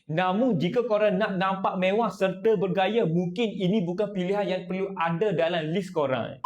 Namun jika korang nak nampak mewah serta bergaya, mungkin ini bukan pilihan yang perlu ada dalam list korang.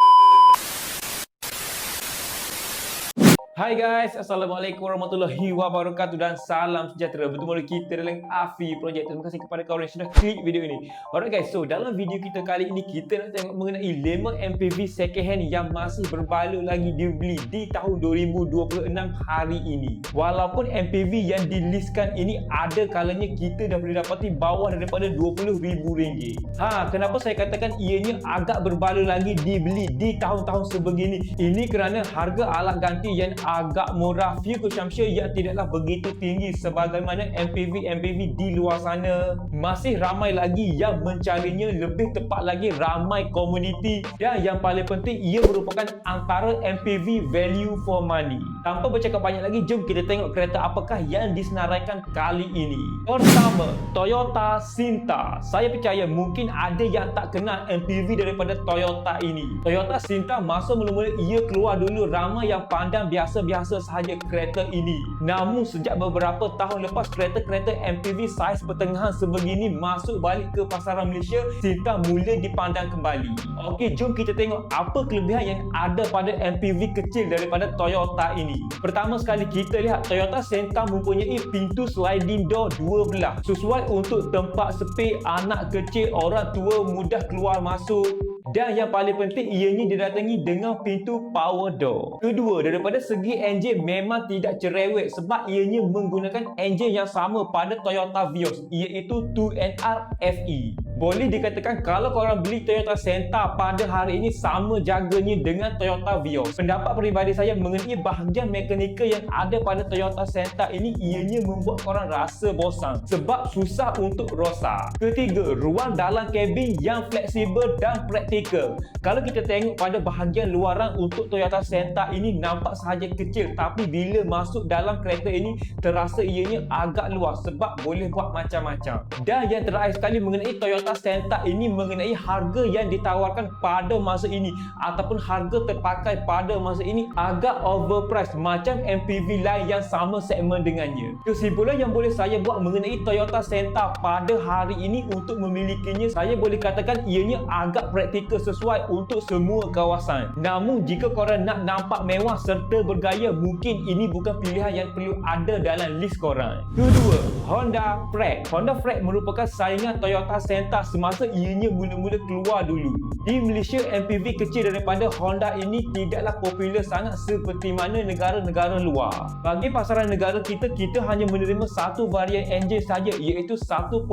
Hai guys, Assalamualaikum warahmatullahi wabarakatuh dan salam sejahtera. Bertemu lagi kita dalam Afi Project. Terima kasih kepada korang yang sudah klik video ini. Alright guys, so dalam video kita kali ini kita nak tengok mengenai 5 MPV second hand yang masih berbaloi lagi dibeli di tahun 2026 hari ini. Walaupun MPV yang dilistkan ini ada kalanya kita dah boleh dapati bawah daripada RM20,000. Kenapa saya katakan ianya agak berbaloi lagi dibeli di tahun-tahun sebegini? Ini kerana harga alat ganti yang agak murah, fuel consumption yang tidaklah begitu tinggi sebagaimana MPV di luar sana. Masih ramai lagi yang mencarinya, lebih tepat lagi ramai komuniti, dan yang paling penting ia merupakan antara MPV value for money. Tanpa bercakap banyak lagi, jom kita tengok kereta apakah yang disenaraikan kali ini. Pertama, Toyota Sinta. Saya percaya mungkin ada yang tak kenal MPV daripada Toyota ini. Toyota Sinta masa mula-mula ia keluar dulu ramai yang pandang biasa sahaja kereta ini. Namun sejak beberapa tahun lepas kereta-kereta MPV saiz pertengahan sebegini masuk balik ke pasaran Malaysia, Sinta mula dipandang kembali. Okey, jom kita tengok apa kelebihan yang ada pada MPV kecil daripada Toyota ini. Pertama sekali kita lihat Toyota Sinta mempunyai pintu sliding door dua belah, sesuai untuk tempat sepik anak kecil, orang tua mudah keluar masuk. Dan yang paling penting ianya didatangi dengan pintu power door. Kedua, daripada segi enjin memang tidak cerewet sebab ianya menggunakan enjin yang sama pada Toyota Vios, iaitu 2NR FE. Boleh dikatakan kalau korang beli Toyota Sinta pada hari ini sama jaganya dengan Toyota Vios. Pendapat peribadi saya mengenai bahagian mekanikal yang ada pada Toyota Sinta ini ianya membuat korang rasa bosan sebab susah untuk rosak. Ketiga, ruang dalam kabin yang fleksibel dan praktikal. Kalau kita tengok pada bahagian luaran untuk Toyota Sinta ini nampak sahaja kecil, tapi bila masuk dalam kereta ini terasa ianya agak luas sebab boleh buat macam-macam. Dan yang terakhir sekali mengenai Toyota Sinta ini mengenai harga yang ditawarkan pada masa ini ataupun harga terpakai pada masa ini agak overpriced macam MPV lain yang sama segmen dengannya. Kesimpulan yang boleh saya buat mengenai Toyota Sinta pada hari ini untuk memilikinya, saya boleh katakan ianya agak praktikal sesuai untuk semua kawasan. Namun jika korang nak nampak mewah serta bergaya, mungkin ini bukan pilihan yang perlu ada dalam list korang. Kedua, Honda Freed. Honda Freed merupakan saingan Toyota Sinta semasa ianya mula-mula keluar dulu. Di Malaysia, MPV kecil daripada Honda ini tidaklah popular sangat seperti mana negara-negara luar. Bagi pasaran negara kita hanya menerima satu varian enjin saja, iaitu 1.5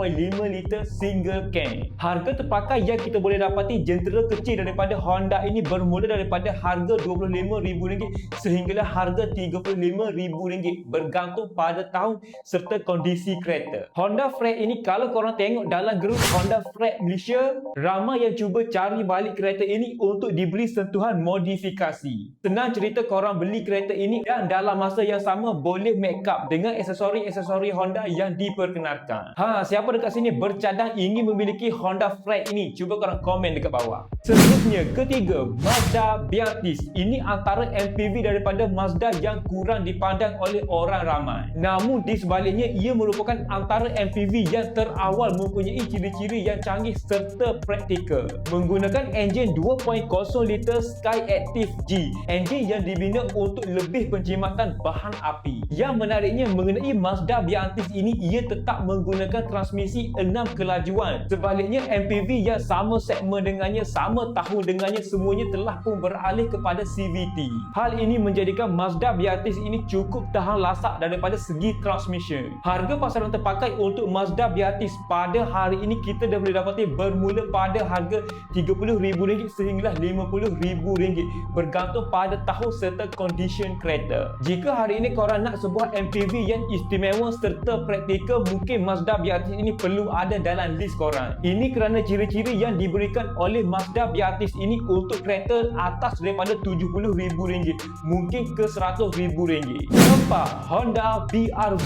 liter single can. Harga terpakai yang kita boleh dapati jentera kecil daripada Honda ini bermula daripada harga RM25,000 sehinggalah harga RM35,000 bergantung pada tahun serta kondisi kereta. Honda Freed ini kalau korang tengok dalam grup Honda Freed Malaysia, ramai yang cuba cari balik kereta ini untuk diberi sentuhan modifikasi. Senang cerita, korang beli kereta ini dan dalam masa yang sama boleh make up dengan aksesori-aksesori Honda yang diperkenalkan. Siapa dekat sini bercadang ingin memiliki Honda Freed ini? Cuba korang komen dekat bawah. Seterusnya, ketiga, Mazda Beatrice. Ini antara MPV daripada Mazda yang kurang dipandang oleh orang ramai. Namun di sebaliknya ia merupakan antara MPV yang terawal mempunyai ciri-ciri yang canggih serta praktikal. Menggunakan enjin 2.0 liter Skyactiv G, enjin yang dibina untuk lebih penjimatan bahan api. Yang menariknya mengenai Mazda Beatrice ini, ia tetap menggunakan transmisi 6 kelajuan. Sebaliknya MPV yang sama segmen dengannya, sama tahun dengannya, semuanya telah pun beralih kepada CVT. Hal ini menjadikan Mazda Beatrice ini cukup tahan lasak daripada segi transmission. Harga pasaran terpakai untuk Mazda Beatrice pada hari ini kita dah boleh dapati bermula pada harga RM30,000 sehinggalah RM50,000 bergantung pada tahun serta kondisi kereta. Jika hari ini korang nak sebuah MPV yang istimewa serta praktikal, mungkin Mazda Beatrice ini perlu ada dalam list korang. Ini kerana ciri-ciri yang diberikan oleh Mazda Beatrice ini untuk kereta atas daripada RM70,000 mungkin ke RM100,000. Keempat, Honda BRV.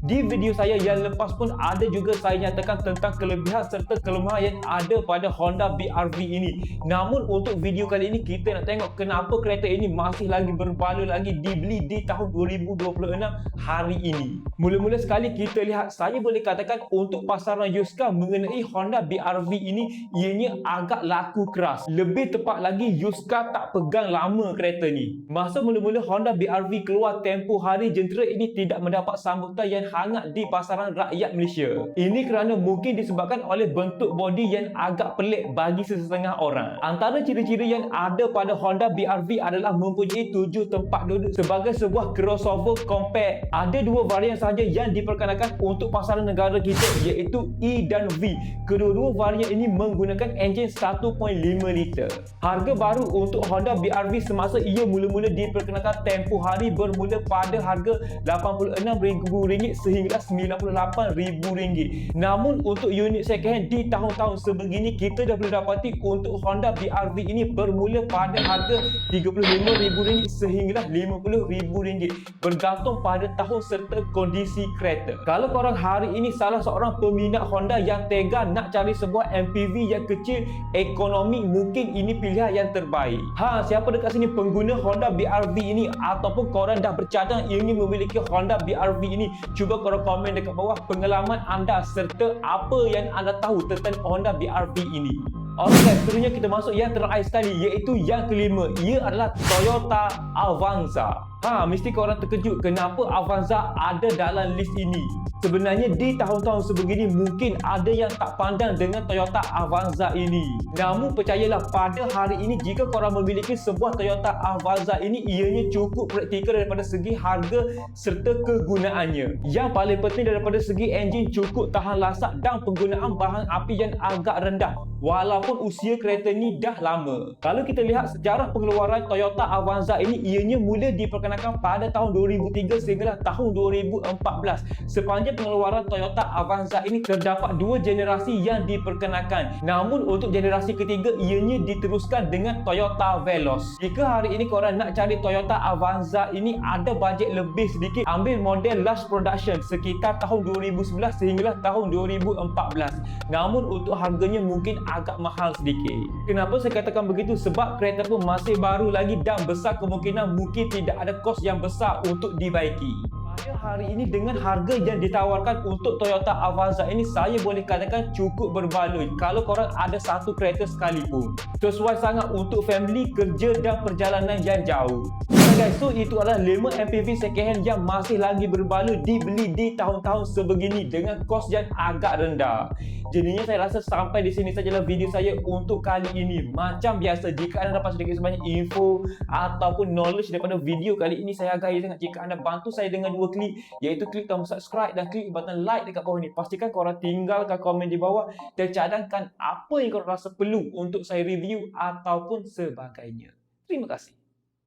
Di video saya yang lepas pun ada juga saya nyatakan tentang kelebihan serta kelemahan yang ada pada Honda BR-V ini. Namun untuk video kali ini kita nak tengok kenapa kereta ini masih lagi berbaloi lagi dibeli di tahun 2026 hari ini. Mula-mula sekali kita lihat, saya boleh katakan untuk pasaran used car mengenai Honda BR-V ini ianya agak laku keras. Lebih tepat lagi, used car tak pegang lama kereta ni. Masa mula-mula Honda BR-V keluar tempoh hari, jentera ini tidak mendapat sambutan yang hangat di pasaran rakyat Malaysia. Ini kerana mungkin disebabkan oleh bentuk bodi yang agak pelik bagi sesetengah orang. Antara ciri-ciri yang ada pada Honda BR-V adalah mempunyai 7 tempat duduk sebagai sebuah crossover compact. Ada dua varian sahaja yang diperkenalkan untuk pasaran negara kita, iaitu E dan V. Kedua-dua varian ini menggunakan enjin 1.5 liter. Harga baru untuk Honda BR-V semasa ia mula-mula diperkenalkan tempoh hari bermula pada harga RM86,000 sehingga RM98,000. Namun untuk unit second hand di tahun-tahun sebegini, kita dah boleh dapati untuk Honda BR-V ini bermula pada harga RM35,000 sehingga RM50,000, bergantung pada tahun serta kondisi kereta. Kalau korang hari ini salah seorang peminat Honda yang tega nak cari sebuah MPV yang kecil, ekonomi, mungkin ini pilihan yang terbaik. Siapa dekat sini pengguna Honda BR-V ini ataupun korang dah bercadang ingin memiliki Honda BR-V ini? Cuba korang komen dekat bawah pengalaman anda serta apa yang anda tahu tentang Honda BR-V ini. Alright, seterusnya kita masuk yang terakhir sekali, iaitu yang kelima. Ia adalah Toyota Avanza. Mesti korang terkejut kenapa Avanza ada dalam list ini. Sebenarnya di tahun-tahun sebegini mungkin ada yang tak pandang dengan Toyota Avanza ini. Namun percayalah, pada hari ini jika korang memiliki sebuah Toyota Avanza ini, ianya cukup praktikal daripada segi harga serta kegunaannya. Yang paling penting daripada segi enjin, cukup tahan lasak dan penggunaan bahan api yang agak rendah walaupun usia kereta ni dah lama. Kalau kita lihat sejarah pengeluaran Toyota Avanza ini, ianya mula diperkenalkan pada tahun 2003 sehingga tahun 2014. Sepanjang pengeluaran Toyota Avanza ini terdapat dua generasi yang diperkenalkan. Namun untuk generasi ketiga ianya diteruskan dengan Toyota Veloz. Jika hari ini korang nak cari Toyota Avanza ini ada bajet lebih sedikit, ambil model last production sekitar tahun 2011 sehingga tahun 2014. Namun untuk harganya mungkin agak mahal sedikit. Kenapa saya katakan begitu? Sebab kereta pun masih baru lagi dan besar kemungkinan mungkin tidak ada kos yang besar untuk dibaiki. Pada hari ini dengan harga yang ditawarkan untuk Toyota Avanza ini, saya boleh katakan cukup berbaloi kalau korang ada satu kereta sekalipun. Sesuai sangat untuk family, kerja dan perjalanan yang jauh. Guys, so itu adalah 5 MPV second hand yang masih lagi berbaloi dibeli di tahun-tahun sebegini dengan kos yang agak rendah. Jadinya saya rasa sampai di sini sajalah video saya untuk kali ini. Macam biasa, jika anda dapat sedikit sebanyak info ataupun knowledge daripada video kali ini, saya hargai sangat jika anda bantu saya dengan 2 klik, iaitu klik tombol subscribe dan klik button like dekat bawah ni. Pastikan korang tinggalkan komen di bawah dan cadangkan apa yang korang rasa perlu untuk saya review ataupun sebagainya. Terima kasih.